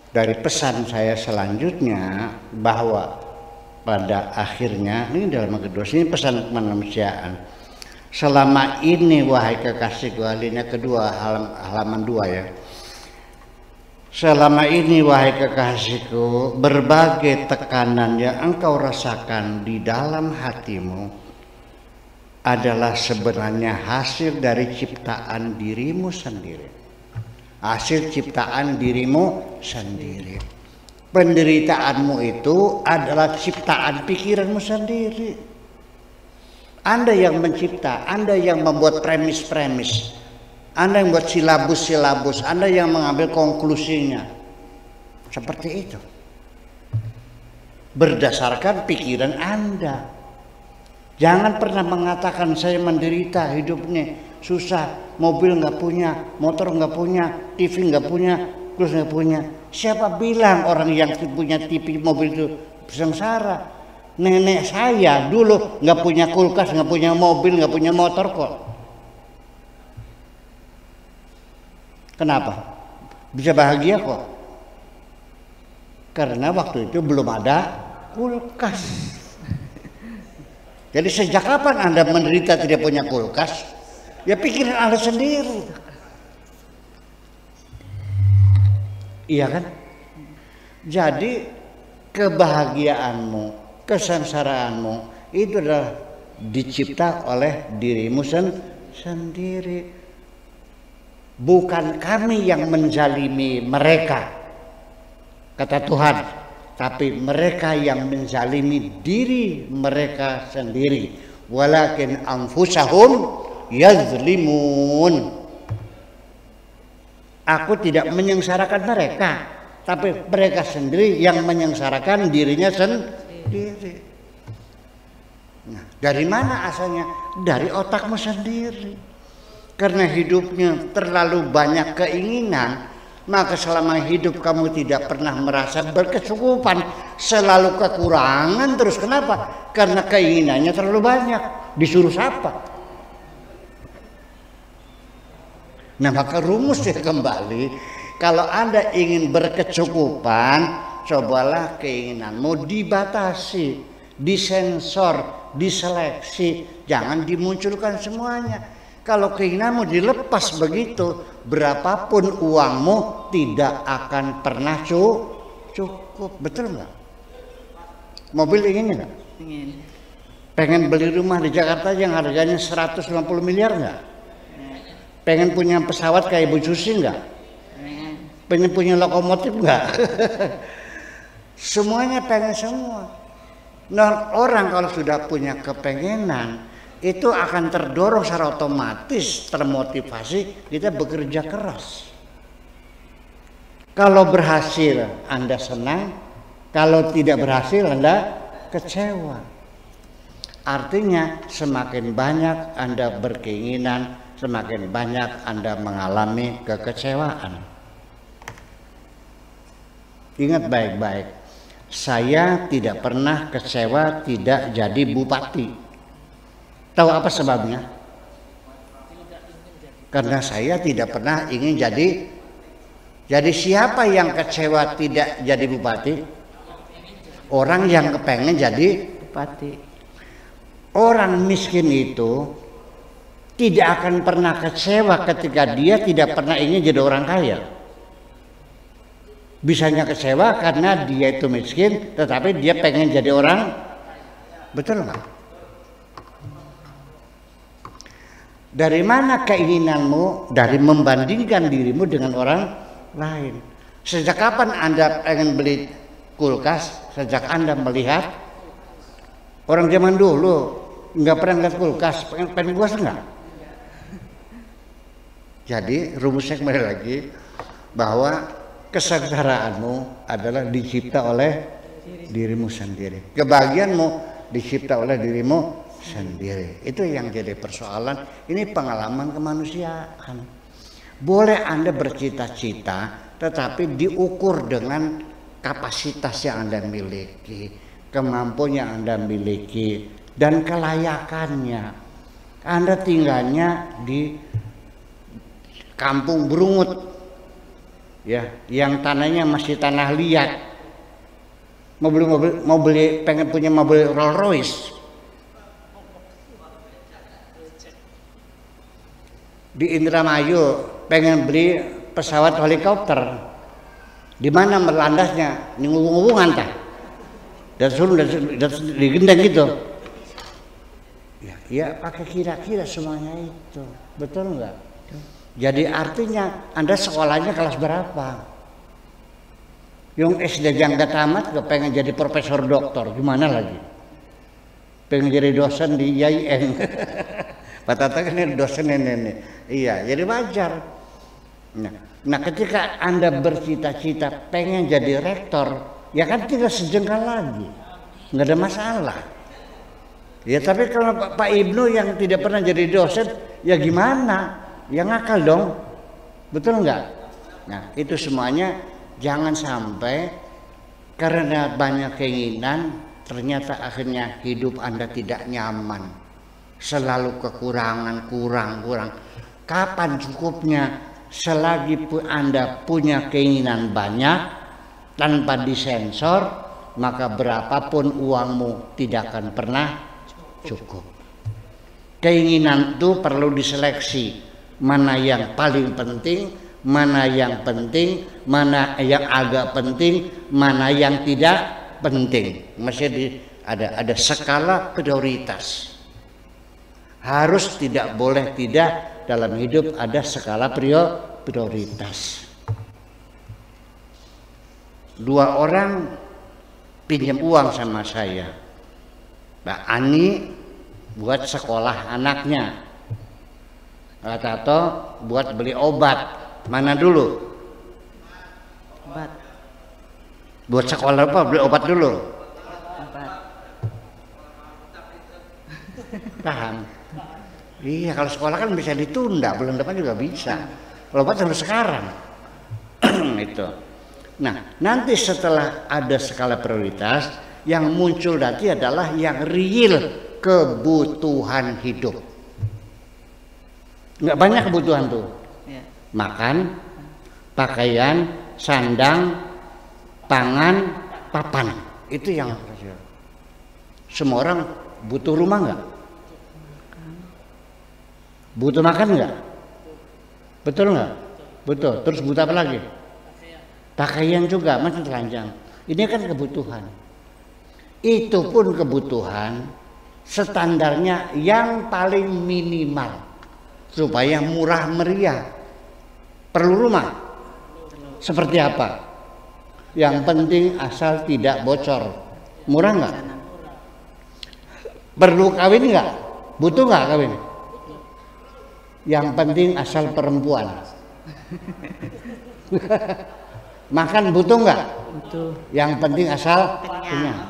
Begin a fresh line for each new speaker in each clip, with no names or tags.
dari pesan saya selanjutnya bahwa pada akhirnya ini dalam kedua ini pesan kemanusiaan. Selama ini wahai kekasihku, alinea kedua halaman 2 ya. Selama ini wahai kekasihku, berbagai tekanan yang engkau rasakan di dalam hatimu adalah sebenarnya hasil dari ciptaan dirimu sendiri. Hasil ciptaan dirimu sendiri. Penderitaanmu itu adalah ciptaan pikiranmu sendiri. Anda yang mencipta, Anda yang membuat premis-premis, Anda yang membuat silabus-silabus, Anda yang mengambil konklusinya. Seperti itu. Berdasarkan pikiran Anda. Jangan pernah mengatakan saya menderita hidupnya, susah, mobil nggak punya, motor nggak punya, TV nggak punya, terus nggak punya. Siapa bilang orang yang punya TV, mobil itu sengsara? Nenek saya dulu nggak punya kulkas, nggak punya mobil, nggak punya motor kok. Kenapa? Bisa bahagia kok. Karena waktu itu belum ada kulkas. Jadi sejak kapan Anda menderita tidak punya kulkas? Ya pikiran Anda sendiri. Iya kan? Jadi kebahagiaanmu, kesengsaraanmu itu adalah dicipta oleh dirimu sendiri. Bukan kami yang menzalimi mereka, kata Tuhan, tapi mereka yang menzalimi diri mereka sendiri. Walakin anfusahum yazlimun. Aku tidak menyengsarakan mereka, tapi mereka sendiri yang menyengsarakan dirinya sendiri. Nah, dari mana asalnya? Dari otakmu sendiri. Karena hidupnya terlalu banyak keinginan, maka selama hidup kamu tidak pernah merasa berkecukupan, selalu kekurangan terus. Kenapa? Karena keinginannya terlalu banyak. Disuruh siapa? Nah, maka rumusnya kembali, kalau Anda ingin berkecukupan, cobalah keinginanmu dibatasi, disensor, diseleksi, jangan dimunculkan semuanya. Kalau keinginanmu dilepas begitu, berapapun uangmu tidak akan pernah cukup. Betul nggak? Mobil ingin nggak?
Ingin.
Pengen beli rumah di Jakarta yang harganya 150 miliar nggak? Pengen punya pesawat kayak Bu Susi nggak? Pengen punya lokomotif nggak? Semuanya pengen semua. Nah, orang kalau sudah punya kepengenan, itu akan terdorong secara otomatis, termotivasi kita bekerja keras. Kalau berhasil Anda senang, kalau tidak berhasil Anda kecewa. Artinya semakin banyak Anda berkeinginan, semakin banyak Anda mengalami kekecewaan. Ingat baik-baik, saya tidak pernah kecewa tidak jadi bupati. Tahu apa sebabnya? Karena saya tidak pernah ingin jadi siapa yang kecewa tidak jadi bupati? Orang yang kepengen jadi bupati. Orang miskin itu tidak akan pernah kecewa ketika dia tidak pernah ingin jadi orang kaya. Bisanya kecewa karena dia itu miskin, tetapi dia pengen jadi orang. Betul nggak? Dari mana keinginanmu? Dari membandingkan dirimu dengan orang lain. Sejak kapan Anda pengen beli kulkas? Sejak Anda melihat orang zaman dulu nggak pernah lihat kulkas, pengen buas nggak? Jadi rumusnya kembali lagi bahwa kesengsaraanmu adalah dicipta oleh dirimu sendiri. Kebahagiaanmu dicipta oleh dirimu sendiri. Itu yang jadi persoalan. Ini pengalaman kemanusiaan. Boleh Anda bercita-cita, tetapi diukur dengan kapasitas yang Anda miliki, kemampuan yang Anda miliki, dan kelayakannya. Anda tinggalnya di kampung Berungut, ya, yang tanahnya masih tanah liat, mau beli pengen punya mobil Rolls Royce, di Indramayu pengen beli pesawat helikopter, di mana melandasnya, ini ngubung-ngubungan tah, dan suruh digendeng gitu. Ya pakai kira-kira semuanya itu, betul nggak? Jadi artinya Anda sekolahnya kelas berapa? Yang SD yang gak tamat gak pengen jadi profesor doktor, gimana lagi? Pengen jadi dosen di IAIN. Pak Tata kan ini dosen ini. Iya, jadi wajar. Nah ketika Anda bercita-cita pengen jadi rektor, ya kan tinggal sejengkal lagi, nggak ada masalah. Ya tapi kalau Pak Ibnu yang tidak pernah jadi dosen, ya gimana? Ya ngakal dong, betul nggak? Nah itu semuanya jangan sampai karena banyak keinginan ternyata akhirnya hidup Anda tidak nyaman, selalu kekurangan, kurang. Kapan cukupnya? Selagi Anda punya keinginan banyak tanpa disensor, maka berapapun uangmu tidak akan pernah cukup. Keinginan itu perlu diseleksi, mana yang paling penting, mana yang penting, mana yang agak penting, mana yang tidak penting. Mesti ada skala prioritas. Harus tidak boleh tidak dalam hidup ada skala prioritas. Dua orang pinjam uang sama saya. Mbak Ani buat sekolah anaknya, Pak Tato buat beli obat. Mana dulu? Obat. Buat sekolah apa? Beli obat dulu. Obat. Paham? Iya, kalau sekolah kan bisa ditunda, bulan depan juga bisa. Kalau obat harus sekarang. Itu. Nah, nanti setelah ada skala prioritas, yang muncul nanti adalah yang real kebutuhan hidup. Nggak banyak kebutuhan tuh. Makan, pakaian, sandang, pangan, papan. Itu yang semua orang butuh rumah nggak? Butuh makan nggak? Betul nggak? Betul. Terus butuh apa lagi? Pakaian juga, macam telanjang. Ini kan kebutuhan. Itu pun kebutuhan standarnya yang paling minimal supaya murah meriah. Perlu rumah? Seperti apa? Yang penting asal tidak bocor. Murah nggak? Perlu kawin nggak? Butuh nggak kawin? Yang penting asal perempuan. Makan butuh nggak? Butuh. Yang penting asal kenyang.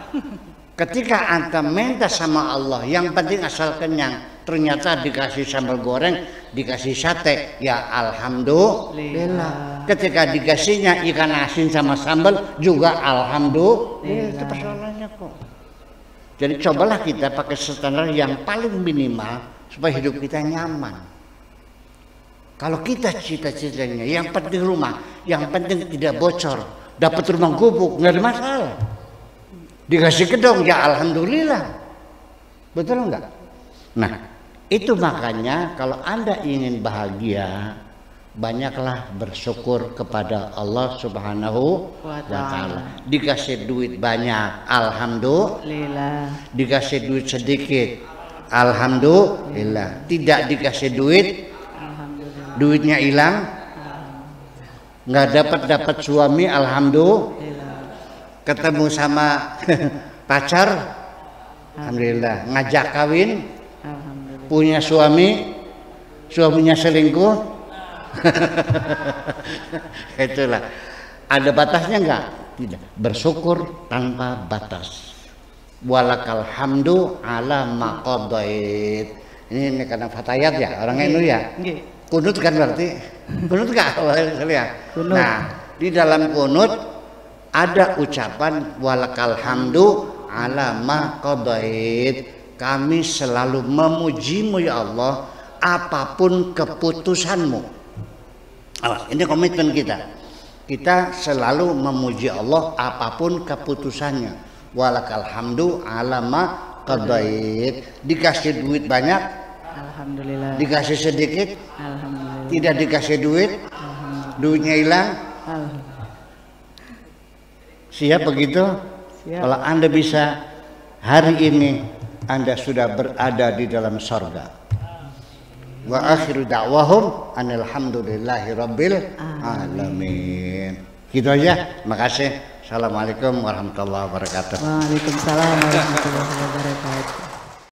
Ketika Anda minta sama Allah, yang penting asal kenyang, ternyata dikasih sambal goreng, dikasih sate, ya alhamdulillah. Ketika dikasihnya ikan asin sama sambal, juga alhamdulillah. Itu persoalannya kok. Jadi cobalah kita pakai standar yang paling minimal supaya hidup kita nyaman. Kalau kita cita-citanya yang penting rumah, yang penting tidak bocor, dapat rumah gubuk, nggak ada masalah. Dikasih gedung, ya alhamdulillah. Betul enggak? Nah, itu makanya kalau Anda ingin bahagia, banyaklah bersyukur kepada Allah Subhanahu wa Ta'ala. Dikasih duit banyak, alhamdulillah. Dikasih duit sedikit, alhamdulillah. Tidak dikasih duit, duitnya hilang, nggak dapat suami, alhamdulillah. Ketemu sama pacar, alhamdulillah. Ngajak kawin, punya suami, suaminya selingkuh. Itulah. Ada batasnya nggak? Tidak. Bersyukur tanpa batas. Walakal hamdu ala ma qadait. Ini karena fatayat ya, orang Hindu ya. Kunut kan berarti? Kunut nggak? Nah, di dalam kunut ada ucapan walakal hamdu ala ma qadait. Kami selalu memujimu ya Allah apapun keputusanmu. Ini komitmen kita. kita selalu memuji Allah apapun keputusannya. Walakal hamdu alama qadait. Dikasih duit banyak,
alhamdulillah.
Dikasih sedikit,
Alhamdulillah.
Tidak dikasih duit, duitnya hilang. Siap begitu?
Siap.
Kalau Anda bisa hari ini, Anda sudah berada di dalam sorga. Wa akhiru da'wahum anilhamdulillahi rabbil alamin. Gitu aja. Makasih. Assalamualaikum warahmatullahi wabarakatuh.
Waalaikumsalam warahmatullahi wabarakatuh.